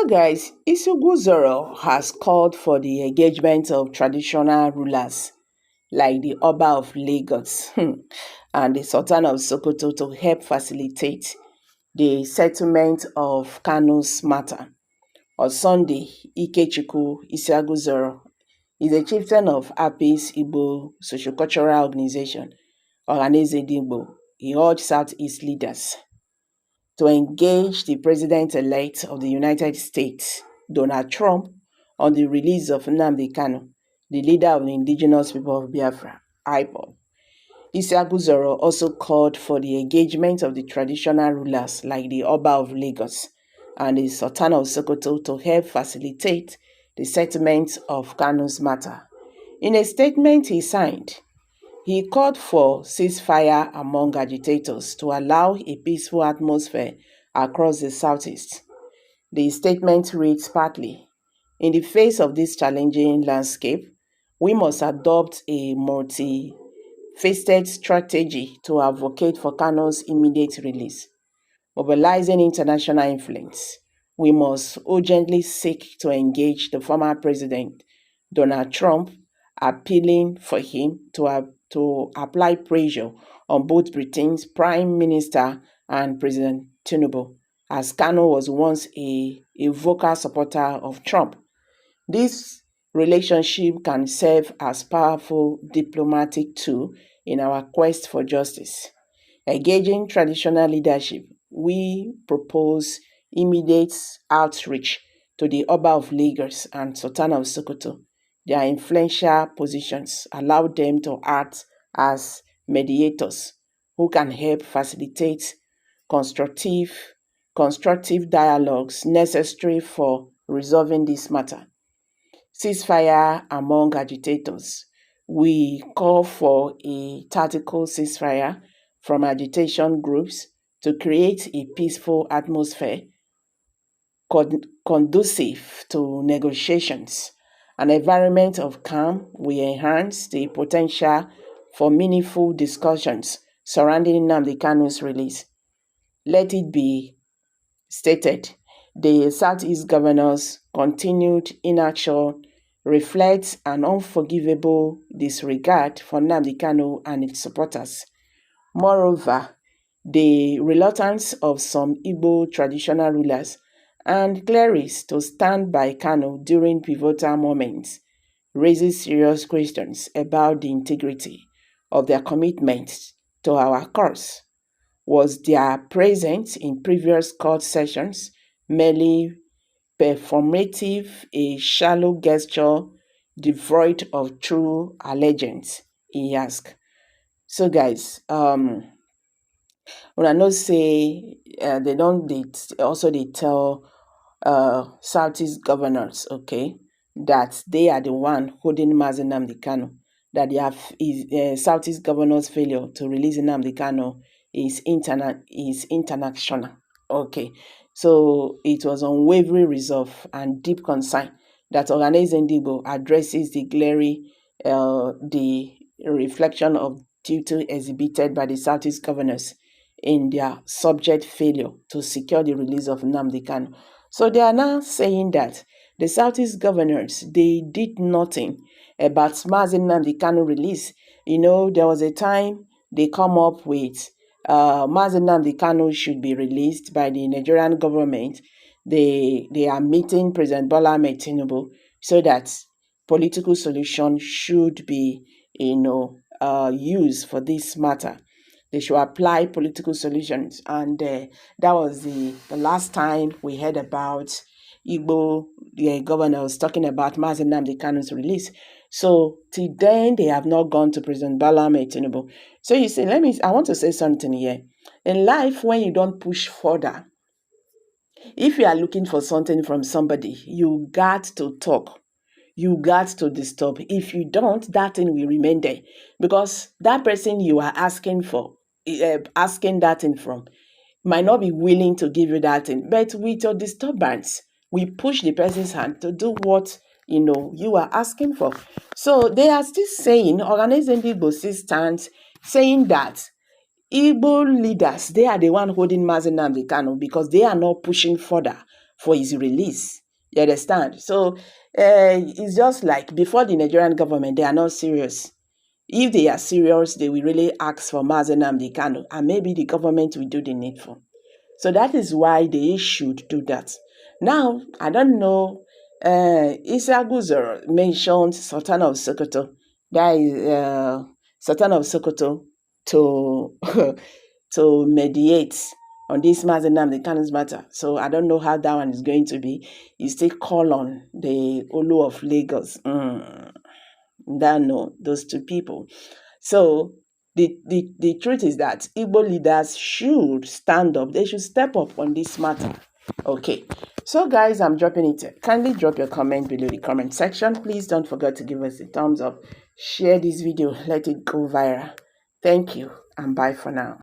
guys, Isuguzoro has called for the engagement of traditional rulers like the Oba of Lagos and the Sultan of Sokoto to help facilitate the settlement of Kanu's matter. On Sunday, Ikechukwu Isiaguzoro is a chieftain of Apis Igbo Sociocultural Organization, Ohanaeze Igbo. He urged Southeast leaders to engage the President-elect of the United States, Donald Trump, on the release of Nnamdi Kanu, the leader of the indigenous people of Biafra, Igbos. Isiaguzoro also called for the engagement of the traditional rulers like the Oba of Lagos and the Sultan of Sokoto to help facilitate the settlement of Kanu's matter. In a statement he signed, he called for ceasefire among agitators to allow a peaceful atmosphere across the Southeast. The statement reads partly, "In the face of this challenging landscape, we must adopt a multi-faceted strategy to advocate for Kanu's immediate release. Mobilizing international influence, we must urgently seek to engage the former president, Donald Trump, appealing for him to apply pressure on both Britain's Prime Minister and President Tinubu, as Kanu was once a vocal supporter of Trump. This relationship can serve as powerful diplomatic tool in our quest for justice. Engaging traditional leadership, we propose immediate outreach to the Oba of Lagos and Sultan of Sokoto. Their influential positions allow them to act as mediators who can help facilitate constructive dialogues necessary for resolving this matter. Ceasefire among agitators. We call for a tactical ceasefire from agitation groups to create a peaceful atmosphere conducive to negotiations. An environment of calm will enhance the potential for meaningful discussions surrounding Nnamdi Kanu's release. Let it be stated, the Southeast governors' continued inaction reflects an unforgivable disregard for Nnamdi Kanu and its supporters. Moreover, the reluctance of some Igbo traditional rulers and clerics to stand by Kanu during pivotal moments raises serious questions about the integrity of their commitment to our cause. Was their presence in previous court sessions merely performative, a shallow gesture devoid of true allegiance? He asked. So guys, when I know say they tell Southeast governors, okay, that they are the one holding Mazi Nnamdi Kanu, that they have Southeast governors' failure to release Nnamdi Kanu is international. Okay, so it was unwavering resolve and deep concern that Ohanaeze Igbo addresses the glaring the reflection of duty exhibited by the Southeast governors in their subject failure to secure the release of Nnamdi Kanu. So they are now saying that the Southeast governors, they did nothing about Mazi Nnamdi Kanu release. You know, there was a time they come up with Mazi Nnamdi Kanu should be released by the Nigerian government. They are meeting President Bola Ahmed Tinubu so that political solution should be, used for this matter. They should apply political solutions, and that was the last time we heard about Igbo governors talking about Mazi Nnamdi Kanu's release. So till then, they have not gone to President Bola Ahmed Tinubu. So you see, I want to say something here. In life, when you don't push further, if you are looking for something from somebody, you got to talk. You got to disturb. If you don't, that thing will remain there. Because that person you are asking that thing from, might not be willing to give you that thing. But with your disturbance, we push the person's hand to do what you are asking for. So they are still saying, Ohanaeze Igbo still stands saying that Igbo leaders, they are the one holding Mazi Nnamdi Kanu because they are not pushing further for his release. You understand? So it's just like before the Nigerian government, they are not serious. If they are serious, they will really ask for Mazi Nnamdi Kanu, and maybe the government will do the needful. So that is why they should do that. Now, I don't know, Isa Guzor mentioned Sultan of Sokoto, that is Sultan of Sokoto, to to mediate on this Mazi Nnamdi Kanu's matter. So I don't know how that one is going to be. You still call on the Olu of Lagos. That no, those two people. So the truth is that Igbo leaders should stand up. They should step up on this matter. Okay. So guys, I'm dropping it. Kindly drop your comment below the comment section. Please don't forget to give us a thumbs up. Share this video. Let it go viral. Thank you and bye for now.